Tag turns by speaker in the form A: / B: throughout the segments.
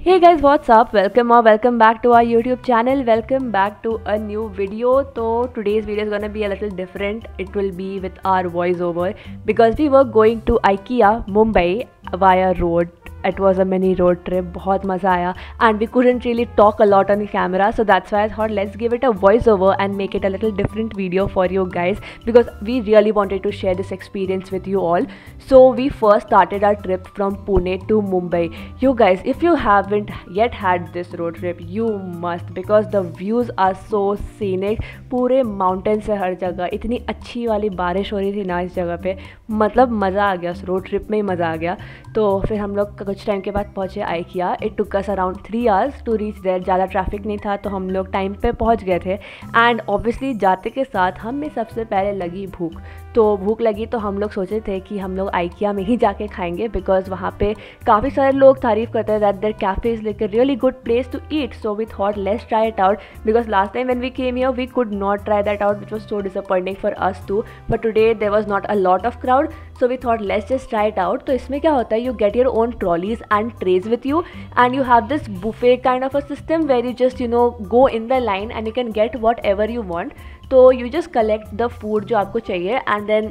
A: Hey guys, what's up? Welcome or welcome back to our YouTube channel. Welcome back to a new video. So today's video is gonna be a little different. It will be with our voiceover because we were going to IKEA Mumbai via road. It was a mini road trip. बहुत मज़ा आया and we couldn't really talk a lot on the camera, so that's why I thought let's give it a voiceover and make it a little different video for you guys because we really wanted to share this experience with you all. So we first started our trip from Pune to Mumbai. You guys, if you haven't yet had this road trip, you must because the views are so scenic. पूरे mountains है हर जगह. इतनी अच्छी वाली बारिश हो रही थी ना इस जगह पे, मतलब मज़ा आ गया. उस रोड ट्रिप में ही मज़ा आ गया. तो फिर हम लोग कुछ टाइम के बाद पहुँचे IKEA. It took us around 3 hours to reach there. ज़्यादा ट्रैफिक नहीं था तो हम लोग टाइम पे पहुँच गए थे. एंड ऑब्वियसली जाते के साथ हमें सबसे पहले लगी भूख. तो भूख लगी तो हम लोग सोचे थे कि हम लोग IKEA में ही जाके खाएंगे बिकॉज वहाँ पे काफ़ी सारे लोग तारीफ़ करते हैं that their cafe is like a really good place to eat. So we thought let's try it out because last time when we came here we could not try that out which was so disappointing for us too. But today there was not a lot of crowd so we thought let's just try it out. तो इसमें क्या होता है, you get your own trolleys and trays with you and you have this buffet kind of a system where you just go in the line and you can get whatever you want. तो you just collect the food जो आपको चाहिए and then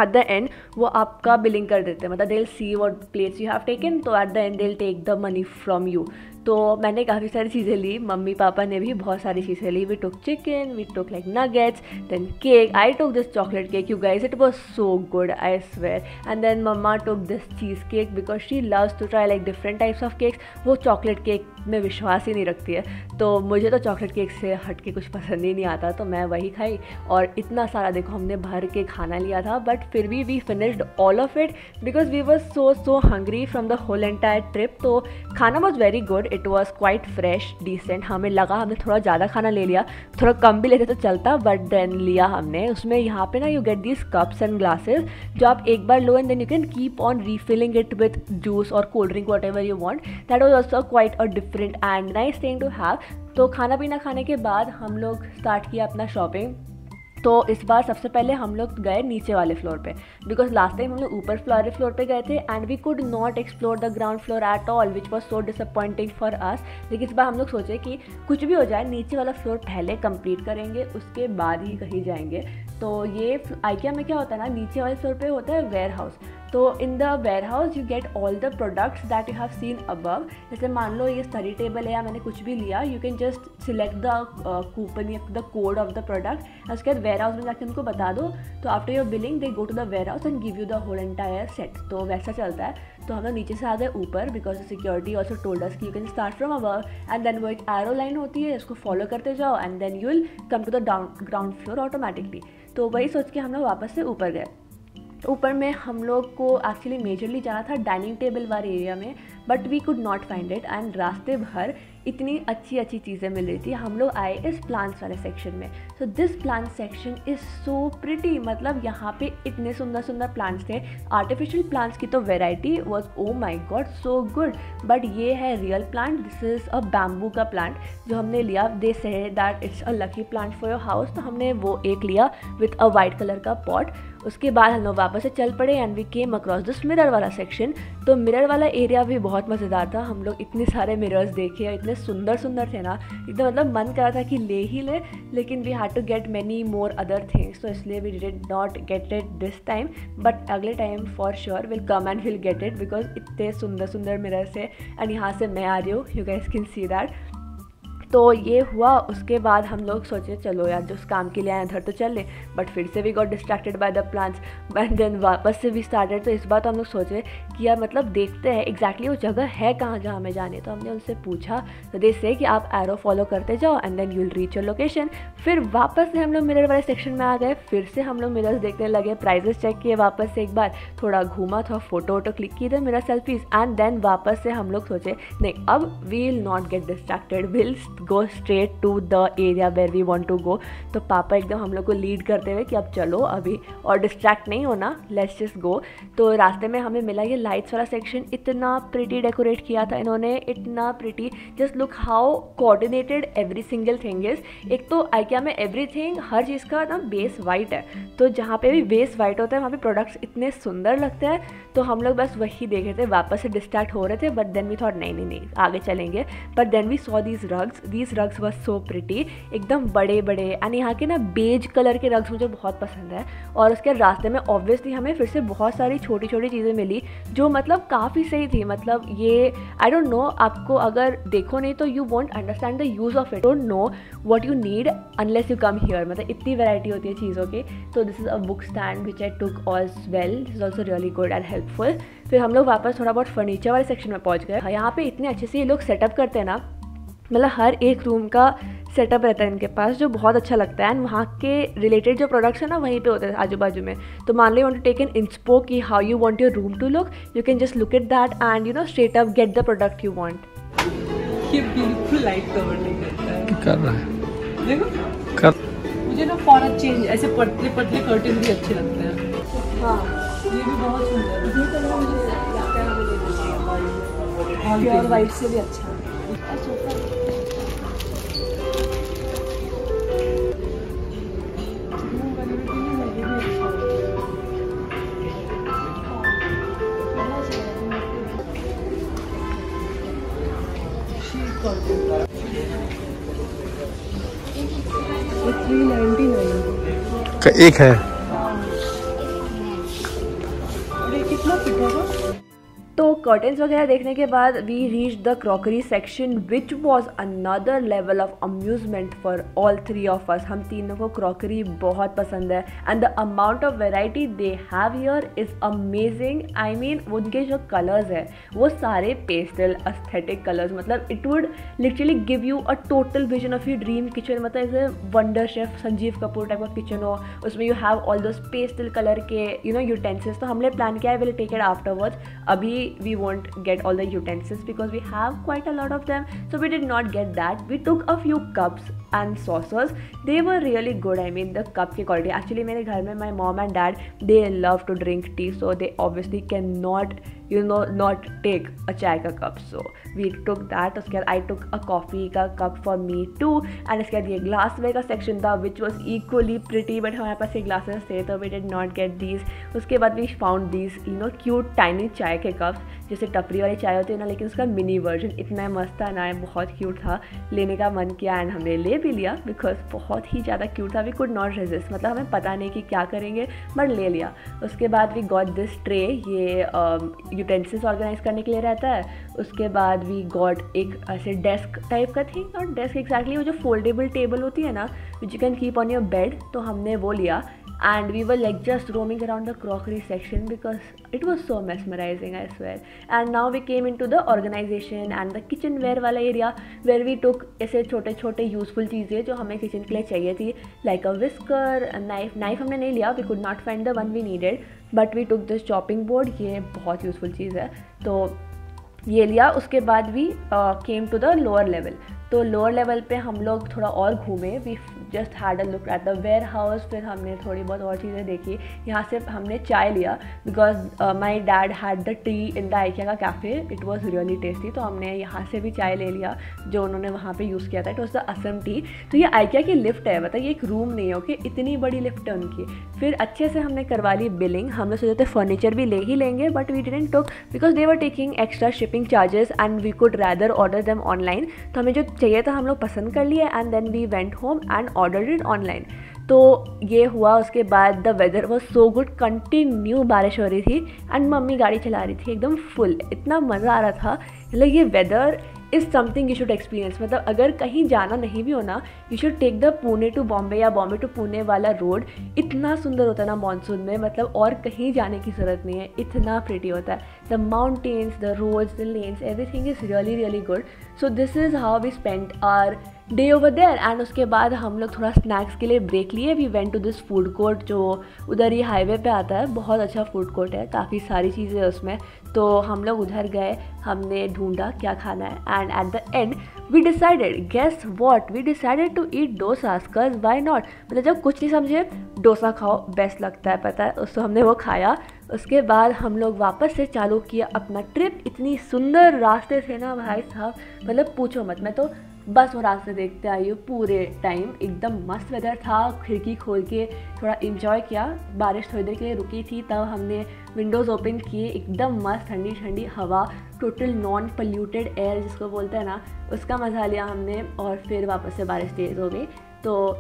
A: at the end वो आपका billing कर देते हैं. मतलब they will see what plates you have taken, तो at the end they will take the money from you. तो मैंने काफ़ी सारी चीज़ें ली, मम्मी पापा ने भी बहुत सारी चीज़ें ली. We took chicken, we took like nuggets, then cake. I took this chocolate cake, you guys, it was so good, I swear. And then मम्मा took this cheese cake because she loves to try like different types of cakes. वो chocolate cake में विश्वास ही नहीं रखती है, तो मुझे तो चॉकलेट केक से हट के कुछ पसंद ही नहीं आता, तो मैं वही खाई. और इतना सारा देखो हमने भर के खाना लिया था, बट फिर भी we finished all of it because we were so hungry from the whole entire trip. तो खाना was very good, it was quite fresh, decent. हमें लगा हमने थोड़ा ज़्यादा खाना ले लिया, थोड़ा कम भी लेते तो चलता, बट देन लिया हमने. उसमें यहाँ पे ना you get these cups and glasses जो आप एक बार लो and then you can keep on refilling it with juice और cold drink whatever you want. That was also quite a different and nice thing to have. तो खाना पीना खाने के बाद हम लोग स्टार्ट किया अपना शॉपिंग. तो इस बार सबसे पहले हम लोग गए नीचे वाले फ्लोर पे बिकॉज लास्ट टाइम हम लोग ऊपर वाले फ्लोर पे गए थे and we could not explore the ground floor at all which was so disappointing for us. लेकिन इस बार हम लोग सोचे कि कुछ भी हो जाए नीचे वाला फ्लोर पहले कंप्लीट करेंगे, उसके बाद ही कहीं जाएंगे. तो ये IKEA में क्या होता है ना, नीचे वाले फ्लोर पे होता है वेयर हाउस. तो in the warehouse you get all the products that you have seen above. जैसे मान लो ये स्टडी टेबल है या मैंने कुछ भी लिया, you can just select the coupon या the code of the product. उसके बाद वेयर हाउस में जाकर उनको बता दो, तो after your billing they go to the warehouse and give you the whole entire set. तो वैसा चलता है. तो हम लोग नीचे से आ गए ऊपर because security also told us कि you can start from above and then वो एक एरो लाइन होती है, उसको फॉलो करते जाओ and then you will come to the ground floor automatically. तो वही सोच के हम लोग वापस से ऊपर गए. ऊपर में हम लोग को एक्चुअली मेजरली जाना था डाइनिंग टेबल वाले एरिया में, but we could not find it. And रास्ते भर इतनी अच्छी अच्छी चीज़ें मिल रही थी. हम लोग आए इस प्लांट्स वाले सेक्शन में. So this plant section is so pretty. मतलब यहाँ पे इतने सुंदर सुंदर प्लांट्स थे. आर्टिफिशियल प्लांट्स की तो variety was oh my god so good, but ये है real plant. This is a bamboo का प्लांट जो हमने लिया. They say that it's a lucky plant for your house, तो हमने वो एक लिया विथ अ वाइट कलर का पॉट. उसके बाद हम लोग वापस से चल पड़े and we came across this mirror वाला सेक्शन. तो मिरर वाला एरिया भी बहुत मज़ेदार था. हम लोग इतने सारे मिरर्स देखे, इतने सुंदर सुंदर थे ना, एकदम मतलब मन कर रहा था कि ले ही ले, लेकिन we had to get many more other things. तो इसलिए we did not get it this time, but अगले time for sure will come and will get it because इतने सुंदर सुंदर मिरर्स है. एंड यहाँ से मैं आ रही हूँ, you guys can see that. तो ये हुआ. उसके बाद हम लोग सोचे चलो यार जिस काम के लिए आए उधर तो चल ले, बट फिर से we got distracted by the plants and then वापस से भी स्टार्टेड. तो इस बार तो हम लोग सोचे कि यार मतलब देखते हैं एग्जैक्टली वो जगह है कहाँ जहाँ हमें जाने. तो हमने उनसे पूछा, तो दे से कि आप एरो फॉलो करते जाओ and then you will reach your location. फिर वापस से हम लोग मिरर वाले सेक्शन में आ गए. फिर से हम लोग मिरर्स देखने लगे, प्राइजेस चेक किए वापस से एक बार, थोड़ा घूमा, थोड़ा फोटो वोटो क्लिक किए थे, मिरर सेल्फीज. एंड देन वापस से हम लोग सोचे नहीं अब we will not get distracted, will go straight to the area where we want to go. तो पापा एकदम हम लोग को लीड करते हुए कि अब चलो अभी और डिस्ट्रैक्ट नहीं होना, लेट्स जस्ट गो। तो रास्ते में हमें मिला ये लाइट्स वाला सेक्शन, इतना प्रिटी डेकोरेट किया था इन्होंने, इतना pretty, just look how coordinated every single thing is. एक तो आइकिया में एवरीथिंग, हर चीज़ का ना बेस वाइट है, तो जहाँ पे भी बेस वाइट होता है वहाँ पे प्रोडक्ट्स इतने सुंदर लगते हैं। तो हम लोग बस वही देख रहे थे, वापस से डिस्ट्रैक्ट हो रहे थे, बट देन वी थॉट नहीं आगे चलेंगे। But then we saw these rugs were so pretty, एकदम बड़े बड़े, एंड यहाँ के ना बेज कलर के रग्स मुझे बहुत पसंद है। और उसके रास्ते में ऑब्वियसली हमें फिर से बहुत सारी छोटी छोटी चीज़ें मिली जो मतलब काफ़ी सही थी। मतलब ये आई डोंट नो, आपको अगर देखो नहीं तो you won't understand the use of it, don't know what you need unless you come here. मतलब इतनी वैरायटी होती है चीज़ों की। तो this is a book stand which I took as well, this is also really good and helpful. फिर हम लोग वापस थोड़ा बहुत फर्नीचर वाले सेक्शन में पहुंच गए। यहाँ पे इतने अच्छे से ये लोग सेटअप करते हैं ना, मतलब हर एक रूम का सेटअप रहता है इनके पास जो बहुत अच्छा लगता है। एंड वहाँ के रिलेटेड जो प्रोडक्ट्स हैं ना वहीं पे होते हैं आजू बाजू में। तो मान लो you want to take an inspo की how you want your room to look, you can just look at that and you know straight up get the product you want.
B: ये बिल्कुल लाइट कवर नहीं करता है,
C: कर रहा है,
B: देखो
C: कर।
B: मुझे ना फॉर अ चेंज ऐसे पतले पतले कर्टन भी अच्छे लगते हैं।
A: हाँ
B: ये भी बहुत सुंदर है,
A: ये कलर मुझे प्योर वाइट से भी अच्छा है।
C: एक है।
B: कितना फिट होगा।
A: तो कर्टन्स वगैरह देखने के बाद we reach the crockery section which was another level of amusement for all three of us. हम तीनों को क्रॉकरी बहुत पसंद है and the amount of variety they have here is amazing. I mean उनके जो कलर्स है वो सारे पेस्टल एस्थेटिक कलर्स, मतलब it would literally give you a total vision of your dream kitchen. मतलब जैसे Wonderchef Sanjeev Kapoor type का kitchen हो, उसमें you have all those pastel colour के यू नो यूटेंसिल्स। तो हमने प्लान किया है विल टेक इट आफ्टरवर्ड्स। अभी we won't get all the utensils because we have quite a lot of them, so we did not get that. We took a few cups and saucers. They were really good. I mean the cup की quality, actually मेरे घर में my mom and dad they love to drink tea, so they obviously cannot you know not take a चाय का cup, so we took that. उसके बाद I took a coffee का cup for me too, and इसके बाद ये glassware का section था which was equally pretty, but हमारे पास ये glasses थे तो we did not get these. उसके बाद we found these you know cute tiny चाय के कप्स, जैसे टपरी वाली चाय होती है ना, लेकिन उसका मिनी वर्जन इतना मस्त था ना, बहुत क्यूट था, लेने का मन किया एंड हमने ले भी लिया बिकॉज बहुत ही ज़्यादा क्यूट था। वी कुड नॉट रेजिस्ट, मतलब हमें पता नहीं कि क्या करेंगे बट ले लिया। उसके बाद वी गॉट दिस ट्रे, ये यूटेंसिल्स ऑर्गेनाइज करने के लिए रहता है। उसके बाद वी गॉट एक ऐसे डेस्क टाइप का थी, नॉट डेस्क एक्जैक्टली, वो जो फोल्डेबल टेबल होती है ना which you can keep on your bed, तो हमने वो लिया। And we were like just roaming around the crockery section because it was so mesmerizing, I swear. And now we came into the organization and the kitchenware वाला area where we took ऐसे छोटे छोटे useful चीज़ें जो हमें kitchen के लिए चाहिए थी, like a whisker, a knife हमने नहीं लिया, we could not find the one we needed, but we took this chopping board, ये बहुत useful चीज़ है तो ये लिया। उसके बाद we came to the lower level, तो लोअर लेवल पे हम लोग थोड़ा और घूमे, we just had a look at the warehouse. फिर हमने थोड़ी बहुत और चीज़ें देखी। यहाँ से हमने चाय लिया because my dad had the tea in the IKEA का cafe, it was really tasty, तो हमने यहाँ से भी चाय ले लिया जो उन्होंने वहाँ पे यूज़ किया था, it was the Assam T. तो ये आइकिया की लिफ्ट है, मतलब ये एक रूम नहीं है, ओके, इतनी बड़ी लिफ्ट है उनकी। फिर अच्छे से हमने करवा ली बिलिंग। हम लोग सोचे थे फर्नीचर भी ले ही लेंगे but we didn't took because they were taking extra shipping charges and we could rather order them online. तो हमें जो चाहिए था हम लोग पसंद कर लिए and then we went home and ordered it online. तो ये हुआ। उसके बाद the weather was so good, continue बारिश हो रही थी एंड मम्मी गाड़ी चला रही थी एकदम फुल, इतना मज़ा आ रहा था। मतलब ये weather is something you should experience. मतलब अगर कहीं जाना नहीं भी हो ना, you should take the Pune to Bombay या बॉम्बे टू पुणे वाला रोड, इतना सुंदर होता है ना मानसून में, मतलब और कहीं जाने की ज़रूरत नहीं है, इतना प्रिटी होता है। The mountains, the roads, the lanes, everything is really really good. So this is how we spend our day over there. And उसके बाद हम लोग थोड़ा स्नैक्स के लिए ब्रेक लिए। We went to this food court जो उधर ही हाईवे पे आता है, बहुत अच्छा फूड कोर्ट है, काफ़ी सारी चीज़ें है उसमें। तो हम लोग उधर गए, हमने ढूंढा क्या खाना है and at the end we decided, guess what, we decided to eat dosas, cause why not. मतलब जब कुछ नहीं समझे डोसा खाओ, बेस्ट लगता है, पता है। उसको हमने वो खाया। उसके बाद हम लोग वापस से चालू किया अपना ट्रिप। इतनी सुंदर रास्ते थे ना भाई साहब, मतलब पूछो मत। मैं तो बस वो रास्ते देखते आई हूँ पूरे टाइम। एकदम मस्त वेदर था, खिड़की खोल के थोड़ा इंजॉय किया। बारिश थोड़ी देर के लिए रुकी थी, तब हमने विंडोज़ ओपन किए, एकदम मस्त ठंडी ठंडी हवा, टोटल नॉन पोल्यूटेड एयर जिसको बोलते हैं ना, उसका मज़ा लिया हमने। और फिर वापस से बारिश तेज़ हो गई। तो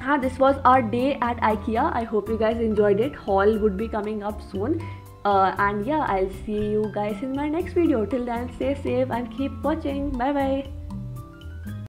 A: हाँ, this was our day at IKEA. I hope you guys enjoyed it. Haul would be coming up soon. And yeah, I'll see you guys in my next video. Till then, stay safe and keep watching. Bye bye.